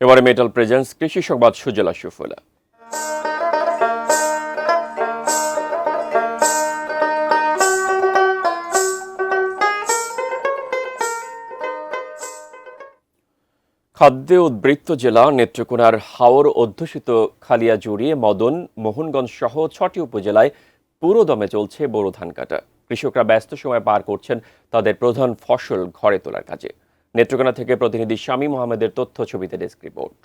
এবারে metal presence কৃষি সংবাদ সুজলা সুফলা। খাদ্যে উদ্বৃত্ত জেলা নেত্রকোনার হাওর অধ্যুষিত খালিয়াজুড়ি, মদন, মোহনগঞ্জ সহ ৬টি উপজেলায় পুরোদমে চলছে বোরো ধান কাটা। কৃষকরা ব্যস্ত সময় পার করছেন তাদের প্রধান ফসল ঘরে তোলার কাজে। নেত্রকোনা থেকে প্রতিনিধি শামীম আহমেদের তথ্য ছবিতে ডেস্ক রিপোর্ট।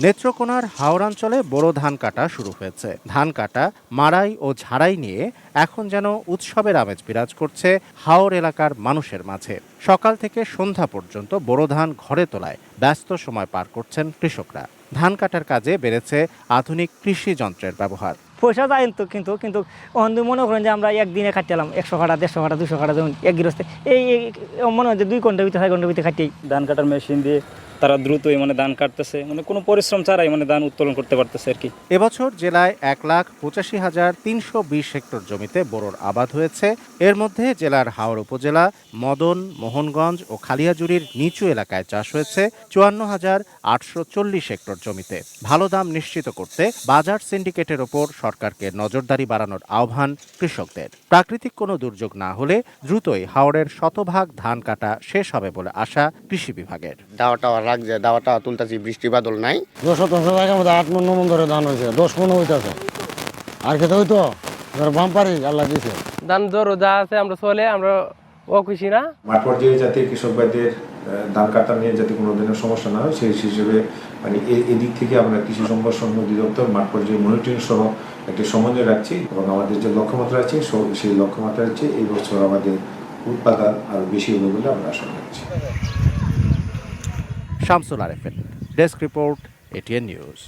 নেত্রকোনার হাওরাঞ্চলে বোরো ধান কাটা শুরু হয়েছে। ধান কাটা, মাড়াই ও ঝাড়াই নিয়ে এখন যেন উৎসবের আমেজ বিরাজ করছে হাওর এলাকার মানুষের মাঝে। সকাল থেকে সন্ধ্যা পর্যন্ত বোরো ধান ঘরে তোলায় ব্যস্ত সময় পার করছেন কৃষকরা। ধান কাটার কাজে বেড়েছে আধুনিক কৃষি যন্ত্রের ব্যবহার। পয়সা যায় কিন্তু মনে করেন যে আমরা একদিনে কাটলাম 100 কাটা, 150 কাটা, 200 কাটা, যেমন এক গৃহস্থে এই মনে হয় যে 2 ঘন্টার ভিতরে 4 ঘন্টার ভিতরে কাটি। ধান কাটার মেশিন দিয়ে তারা দ্রুতই ধান কাটতেছে, কোনো পরিশ্রম ছাড়াই ধান উত্তোলন করতে পারতেছে আর কি। এবছর জেলায় 1,85,320 হেক্টর জমিতে বোরোর আবাদ হয়েছে। এর মধ্যে জেলার হাওর উপজেলা, মদন, মোহনগঞ্জ ও খালিয়াজুড়ির নিচু এলাকায় চাষ হয়েছে 54,840 হেক্টর জমিতে। ভালো দাম নিশ্চিত করতে বাজার সিন্ডিকেটের ওপর সরকারকে নজরদারি বাড়ানোর আহ্বান কৃষকদের। প্রাকৃতিক কোনো দুর্যোগ না হলে দ্রুতই হাওরের শতভাগ ধান কাটা শেষ হবে বলে আশা কৃষি বিভাগের। লাগছে দাওয়াটা তুলতেছি, বৃষ্টি বাদল নাই। 200 জায়গার মধ্যে 8 মন ধরে ধান হয়েছে, 10 মন হইতেছে। আর খেতে হইতো বাম্পারি আল্লাহ দিয়েছে। ধান জোর যা আছে আমরা চলে আমরা ও খুশি না। মাঠ পর্যায়ে যাতে কৃষক ভাইদের ধান কাটা নিয়ে যাতে কোনো ধরনের সমস্যা না হয় সেই হিসেবে এদিক থেকে আমরা কৃষি সম্প্রসারণ অধিদপ্তর মাঠ পর্যায়ে মনিটরিং সহ একটি সমন্বয় রাখছি এবং আমাদের যে লক্ষ্যমাত্রা আছে সেই লক্ষ্যমাত্রা হচ্ছে এই বছর আমাদের উৎপাদন আরো বেশি হবে বলে আমরা আশা করছি। Shamsul Arefin, desk report, ATN news.